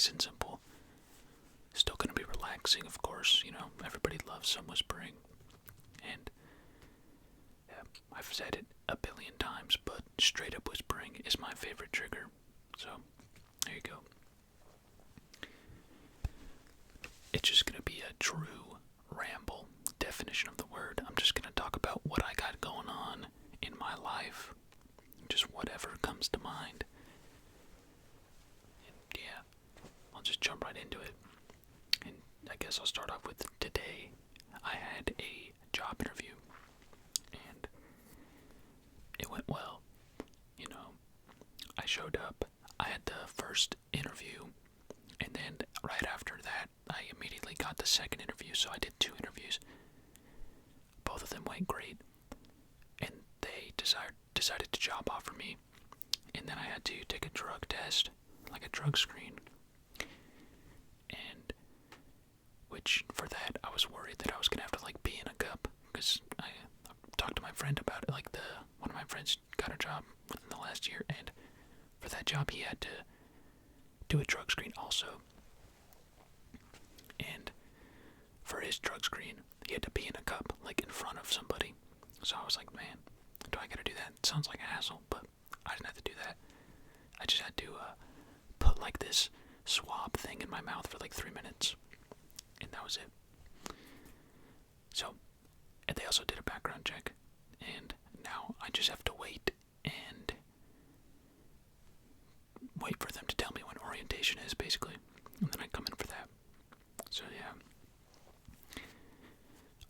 nice and simple. Still gonna be relaxing, of course, everybody loves some whispering. And yeah, I've said it a billion times, but straight up whispering is my favorite trigger. So, there you go. It's just gonna be a true ramble, definition of the word. I'm just gonna talk about what I got going on in my life. Just whatever comes to mind. And yeah, I'll just jump right into it. And I guess I'll start off with today. I had a job interview, and it went well. I showed up, I had the first interview, and then right after that, I immediately got the second interview, so I did 2 interviews. Both of them went great, and they decided to job offer me, and then I had to take a drug test, like a drug screen, and which, for that, I was worried that I was gonna have to, be in a cup, because I talked to my friend about it, one of my friends got a job within the last year, and for that job, he had to do a drug screen also. And for his drug screen, he had to be in a cup, in front of somebody. So I was like, man, do I gotta do that? It sounds like a hassle, but I didn't have to do that. I just had to put this swab thing in my mouth for 3 minutes, and that was it. So, and they also did a background check, and now I just have to wait for them to tell me when orientation is, basically, and then I come in for that. So yeah,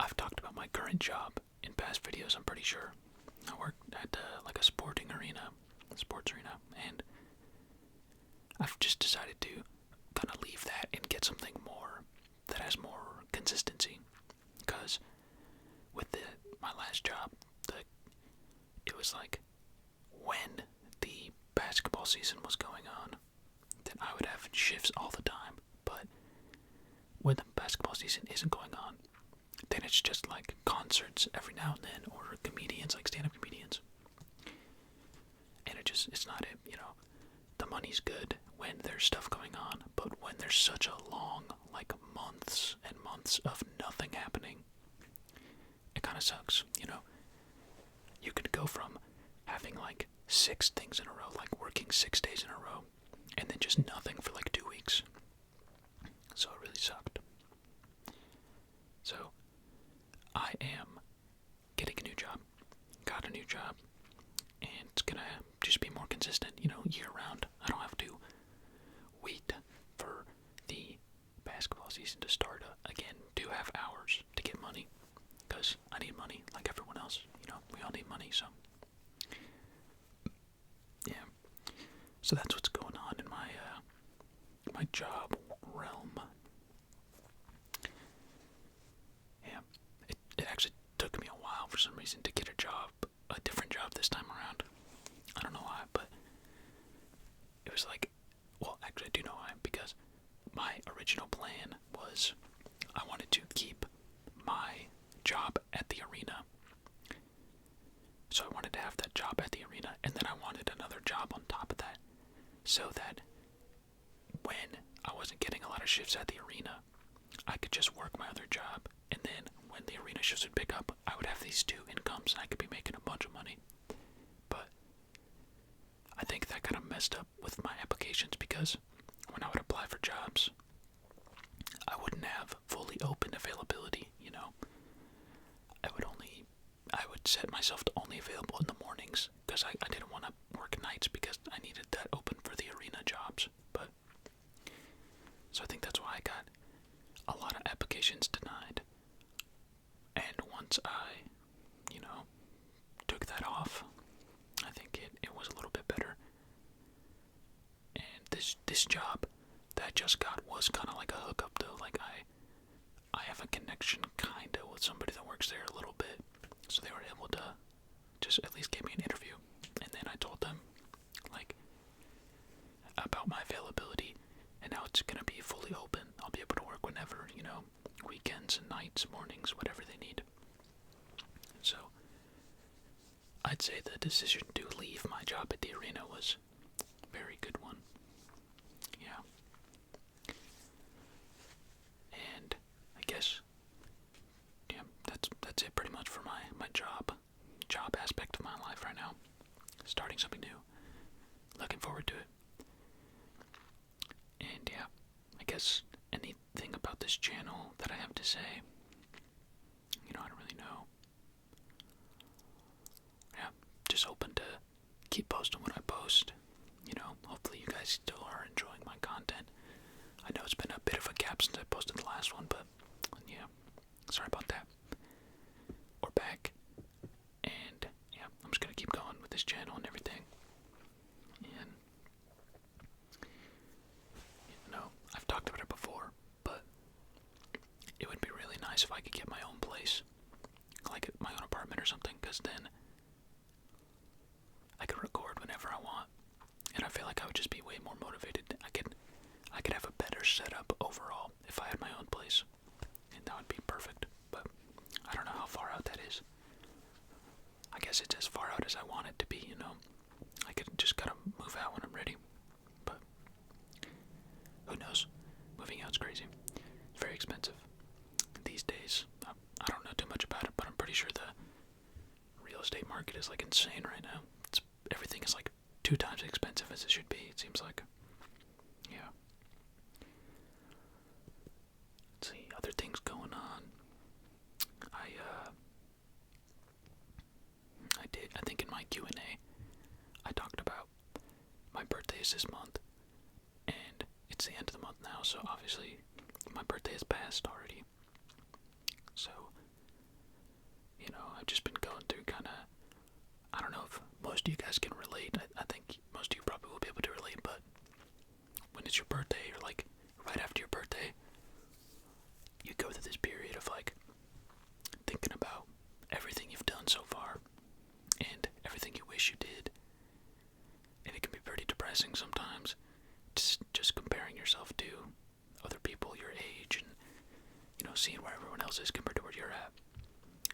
I've talked about my current job in past videos, I'm pretty sure. I work at a sports arena, and I've just decided to kind of leave that and get something more that has more consistency, because with my last job, it was when the basketball season was going on, then I would have shifts all the time, but when the basketball season isn't going on, then it's just concerts every now and then, or comedians, stand-up comedians, and it's not it, the money's good when there's stuff going on, but when there's such a long, months and months of nothing happening, it kind of sucks, You could go from having 6 things in a row, working 6 days in a row, and then just nothing for 2 weeks. So it really sucked. So I am getting a new job. Got a new job, and it's gonna just be more consistent, year round. I don't have to wait for the basketball season to start again to have hours to get money, because I need money like everyone else. We all need money, so yeah. So that's what's going on in my job realm. Yeah, it actually took me a while for some reason to get a different job this time around. I don't know why, but it was well, actually I do know why, because my original plan was I wanted to keep my job at the arena. So I wanted to have that job at the arena, and then I wanted another job on top of that, so that when I wasn't getting a lot of shifts at the arena, I could just work my other job, and then when the arena shifts would pick up, I would have these 2 incomes, and I could be making a bunch of money. But I think that kind of messed up with my applications, because when I would apply for jobs, I wouldn't have fully open availability, I would set myself to only available in the mornings, because I didn't want to work nights, because I needed that open for the arena jobs. But so I think that's why I got a lot of applications denied. And once I, took that off, I think it was a little bit better. And this job that I just got was kind of like a hookup, though. I have a connection kind of with somebody that works there a little bit, so they were able to just at least give me an interview. And then I told them about my availability, and now it's gonna be fully open. I'll be able to work whenever, weekends and nights, mornings, whatever they need. So I'd say the decision to leave my job at the arena was a very good one. Yeah. my job aspect of my life right now. Starting something new. Looking forward to it. And yeah, I guess anything about this channel that I have to say, I don't really know. Yeah, just hoping to keep posting what I post. Hopefully you guys still are enjoying my content. I know it's been a bit of a gap since I posted the last one, but yeah, sorry about that. We're back, and yeah, I'm just gonna keep going with this channel and everything. And I've talked about it before, but it would be really nice if I could get my own place, like my own apartment or something, because then I could record whenever I want, and I feel like I would just be way more motivated. I could have a better setup overall if I had my own place, and that would be perfect. But I don't know how far out that is. I guess it's as far out as I want it to be. I just gotta move out when I'm ready. But who knows? Moving out's crazy. It's very expensive these days. I don't know too much about it, but I'm pretty sure the real estate market is like insane right now. Everything is like 2 times as expensive as it should be, it seems like. Yeah. Let's see, other things going on. I think in my Q&A, I talked about my birthday is this month, and it's the end of the month now, so obviously my birthday has passed already. So, I've just been going through I don't know if most of you guys can relate. I think most of you probably will be able to relate, but when it's your birthday, or like right after your birthday, you go through this period of like thinking about everything you've done so far and everything you wish you did. And it can be pretty depressing sometimes, just comparing yourself to other people your age and, seeing where everyone else is compared to where you're at.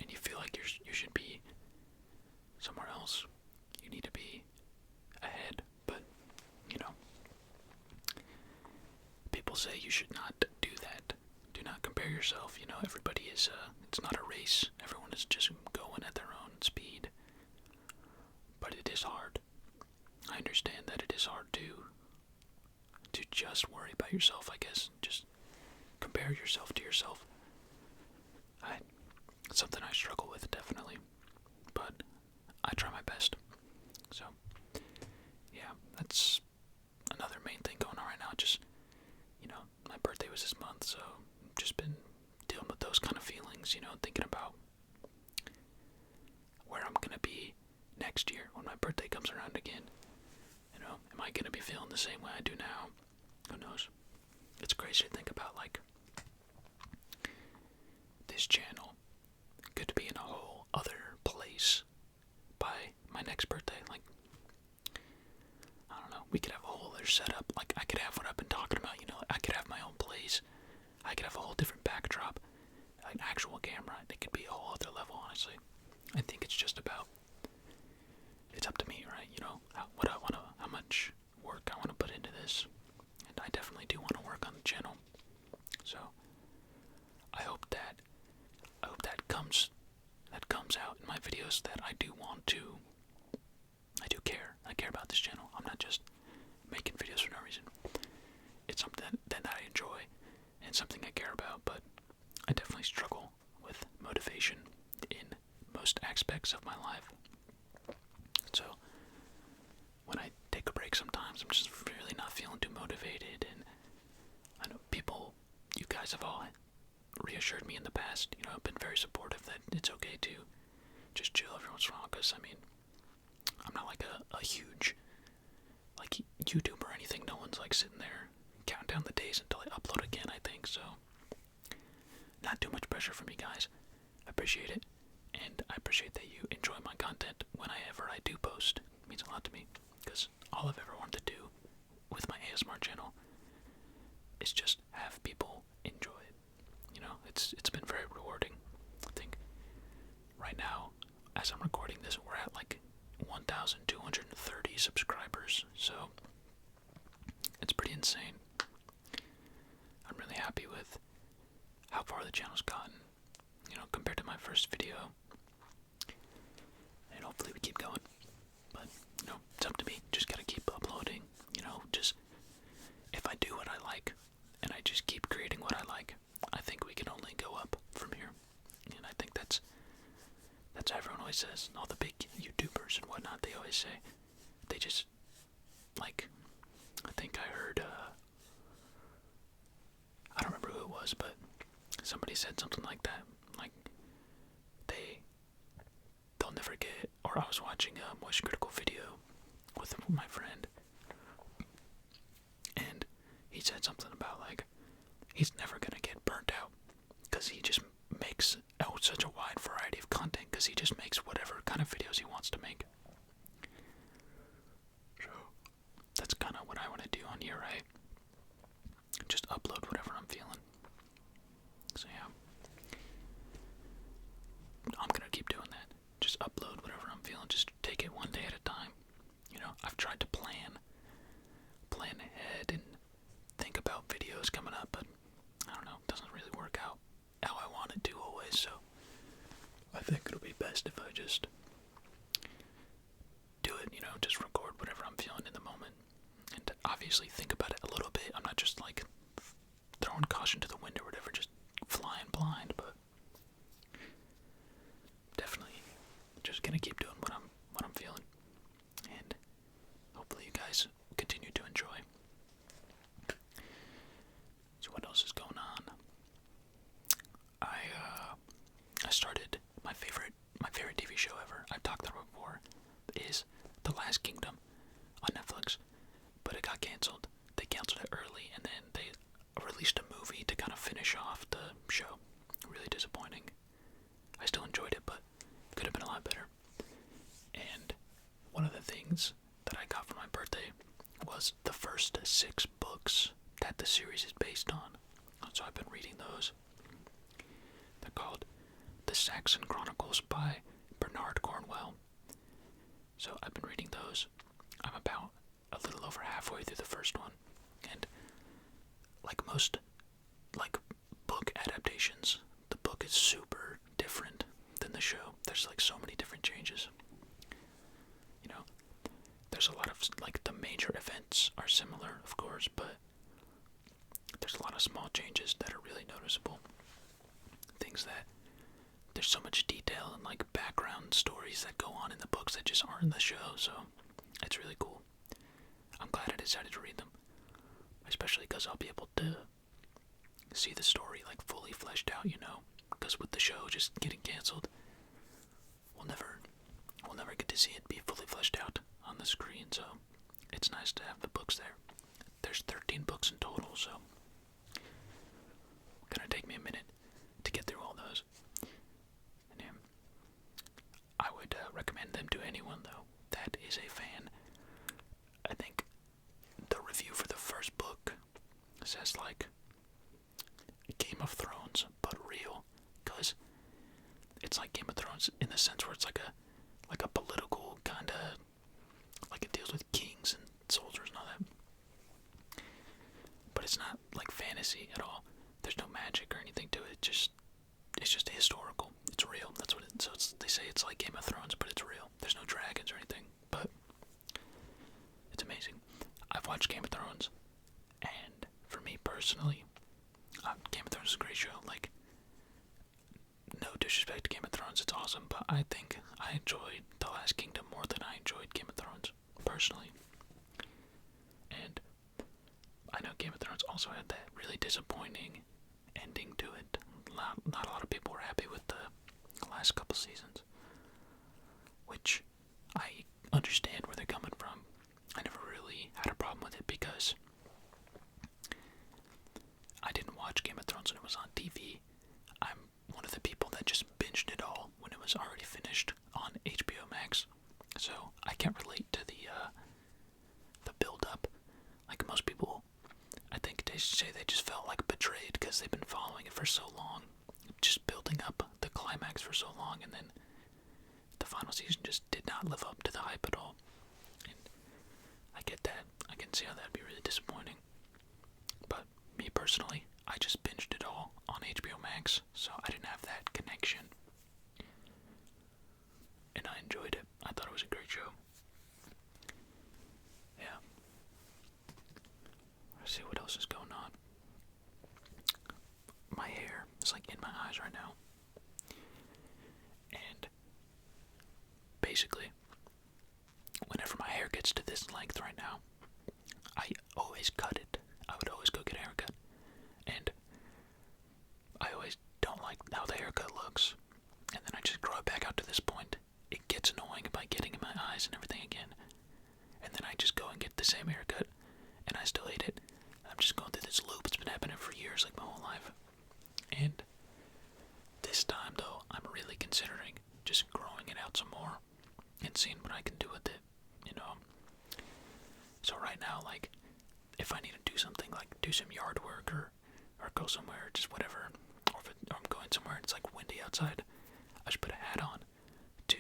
And you feel like you should be somewhere else. You need to be ahead, but, people say you should not do that. Do not compare yourself. Everybody is, it's not a race. Everyone is just going at their own speed. But it is hard. I understand that it is hard to just worry about yourself, I guess. Just compare yourself to yourself. It's something I struggle with, definitely. But I try my best. So, yeah, that's another main thing going on right now. Just, my birthday was this month, so I've just been dealing with those kind of feelings, thinking about where I'm gonna be next year when my birthday comes around again. Am I gonna be feeling the same way I do now? Who knows? It's crazy to think about, like, this channel could be in a whole other place by my next birthday. Like, I don't know, we could have a whole other setup. Like, I could have what I've been talking about, I could have my own place. I could have a whole different backdrop, an actual camera. It could be a whole other level, honestly. I think it's just about, it's up to me, right? How much work I want to put into this. And I definitely do want to work on the channel. So, I hope that comes out in my videos, that I do care. I care about this channel. I'm not just making videos for no reason. It's something that I enjoy and something I care about, but I definitely struggle with motivation in most aspects of my life. So, when I take a break sometimes, I'm just really not feeling too motivated, and I know you guys have all reassured me in the past, I've been very supportive that it's okay to just chill every once in a while, because, I'm not like a huge, like, YouTuber or anything. No one's, like, sitting there counting down the days until I upload again, I think, so not too much pressure from you guys. I appreciate it, and I appreciate that you enjoy my content whenever I do post. It means a lot to me, because all I've ever wanted to do with my ASMR channel is just have people enjoy it. It's been very rewarding. I think right now, as I'm recording this, we're at like 1,230 subscribers, so it's pretty insane. I'm really happy with how far the channel's gotten, compared to my first video. said something like that. Like, they'll never get, or I was watching a motion critical video with my friend, and he said something about, like, he's never gonna get burnt out, because he just makes such a wide variety of content, because he just makes whatever kind of videos he wants to make. So, that's kind of what I want to do on here, right? Just upload whatever I'm feeling. So yeah, I'm gonna keep doing that. Just upload whatever I'm feeling. Just take it one day at a time. You know, I've tried to plan ahead and think about videos coming up, but I don't know, it doesn't really work out how I want it to always, so I think it'll be best if I just do it, you know, just record whatever I'm feeling in the moment. And obviously think about it a little bit. I'm not just like throwing caution to the wind or whatever, just flying blind, but definitely just gonna keep doing what I'm feeling. And hopefully you guys continue to enjoy. So what else is going on? I started my favorite TV show ever. I've talked about it before. Is The Last Kingdom on Netflix, but it got canceled. They canceled it early, and then they released a movie to kind of finish off the show. Really disappointing. I still enjoyed it, but it could have been a lot better. And one of the things that I got for my birthday was the first 6 books that the series is based on. So I've been reading those. They're called The Saxon Chronicles by Bernard Cornwell. So I've been reading those. I'm about a little over halfway through the first one. And like most book adaptations, the book is super different than the show. There's like so many different changes. You know, there's a lot of, like, the major events are similar, of course, but there's a lot of small changes that are really noticeable. Things that there's so much detail and like background stories that go on in the books that just aren't in the show, so it's really cool. I'm glad I decided to read them, especially because I'll be able to see the story like fully fleshed out, you know, because with the show just getting canceled, we'll never get to see it be fully fleshed out on the screen, so it's nice to have the books there. There's 13 books in total, so gonna take me a minute to get through all those. And I would recommend them to anyone, though, that is a fan. I think the review for the first book says, like, Game of Thrones, but real, because it's like Game of Thrones in the sense where it's like a political kind of, like, it deals with kings and soldiers and all that, but it's not like fantasy at all. There's no magic or anything to it. It's just historical. It's real. That's what it. So they say it's like Game of Thrones, but it's real. There's no dragons or anything, but it's amazing. I've watched Game of Thrones, and for me personally, Game of Thrones is a great show. Like, no disrespect to Game of Thrones, it's awesome, but I think I enjoyed The Last Kingdom more than I enjoyed Game of Thrones, personally. And I know Game of Thrones also had that really disappointing ending to it. Not a lot of people were happy with the last couple seasons, which I understand where they're coming from. I never really had a problem with it because I didn't watch Game of Thrones when it was on TV. I'm one of the people that just binged it all when it was already finished on HBO Max, so I can't relate to the build-up. Like most people, I think they say they just felt like betrayed because they've been following it for so long, just building up the climax for so long, and then the final season just did not live up to the hype at all. And I get that. I can see how that'd be really disappointing. But me personally, I just binged it all on HBO Max, so I didn't have that connection. And I enjoyed it. I thought it was a great show. Yeah. Let's see what else is going on. My hair is like in my eyes right now. And basically, whenever my hair gets to this length right now, I always cut it. I would always go get a haircut. And I always don't years, like my whole life. And this time, though, I'm really considering just growing it out some more and seeing what I can do with it, you know. So right now, like, if I need to do something, like do some yard work or go somewhere, just whatever, or if I'm going somewhere and it's like windy outside, I should put a hat on to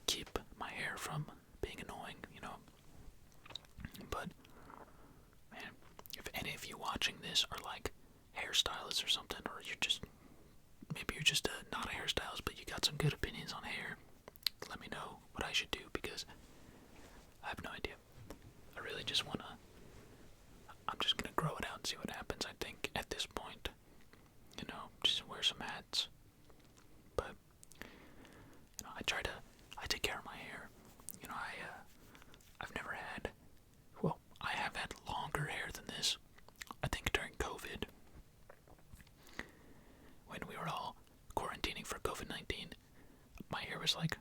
keep my hair from being annoying, you know. But, man, if any of you watching this are like hairstylists or something, or maybe you're just not a hairstylist, but you got some good opinions on hair, let me know what I should do, because I have no idea. I really just I'm just gonna grow it out and see what happens. I think at this point, you know, just wear some hats. But, you know, I take care of my hair. You know, I've never had, well, I have had longer hair than this. I think during COVID, when we were all quarantining for COVID-19, my hair was like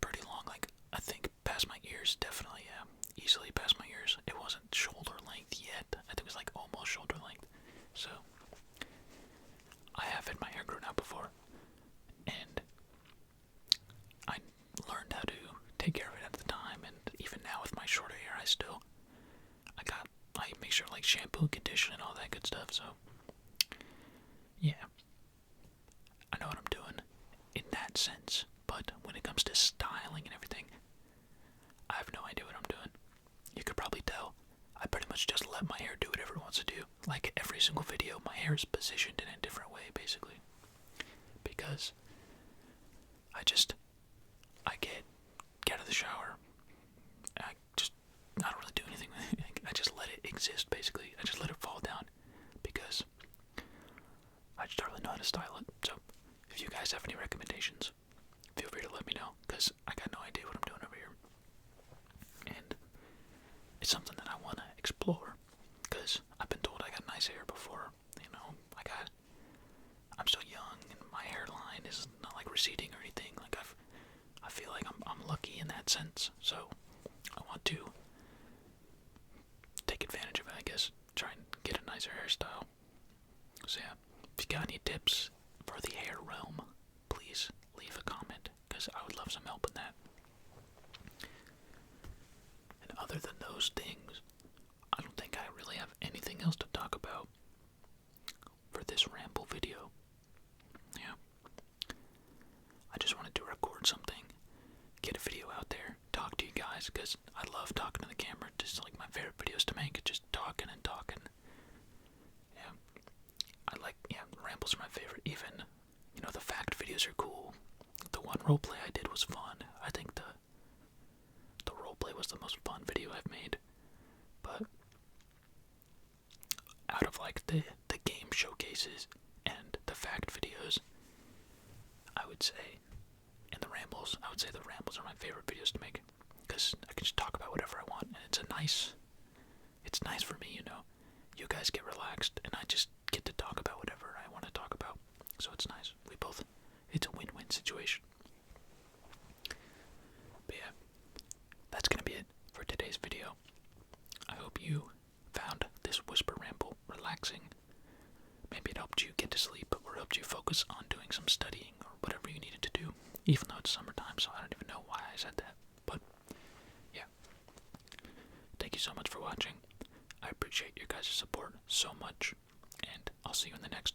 pretty long, like I think past my ears, definitely, yeah, easily past my ears. It wasn't shoulder length yet. I think it was like almost shoulder length. So I have had my hair grown out before, and I learned how to take care of it at the time, and even now with my shorter hair, I make sure like shampoo, condition, and all that good stuff. So yeah, I know what I'm doing in that sense. But when it comes to styling and everything, I have no idea what I'm doing. You could probably tell. I pretty much just let my hair do whatever it wants to do. Like every single video, my hair is positioned in a different way, basically. Because I get out of the shower, I don't really do anything with it. I just let it exist, basically. I just let it fall down. Because I just don't really know how to style it. So, if you guys have any recommendations, feel free to let me know, because I got no idea what I'm doing over here. And it's something that I want to explore, because I've been told I got nice hair before. You know, I'm still young, and my hairline is not like receding or anything. Like I feel like I'm lucky in that sense. So I want to take advantage of it, I guess. Try and get a nicer hairstyle. So yeah, if you got any tips for the hair realm, please leave a comment, because I would love some help in that. And other than those things, I don't think I really have anything else to talk about for this ramble video. Yeah. I just wanted to record something, get a video out there, talk to you guys, because I love talking to the camera. Just like my favorite videos to make, just talking and talking. Yeah. Rambles are my favorite. Even, you know, the fact videos are cool. The one roleplay I did was fun. I think the roleplay was the most fun video I've made. But out of like the game showcases and the fact videos, I would say, and the rambles, I would say the rambles are my favorite videos to make, because I can just talk about whatever I want, and it's nice for me, you know. You guys get relaxed, and I just get to talk about whatever I want to talk about. So it's nice. It's a win-win situation. But yeah, that's gonna be it for today's video. I hope you found this whisper ramble relaxing. Maybe it helped you get to sleep, or helped you focus on doing some studying, or whatever you needed to do. Even though it's summertime, so I don't even know why I said that. But yeah, thank you so much for watching. I appreciate your guys' support so much, and I'll see you in the next one.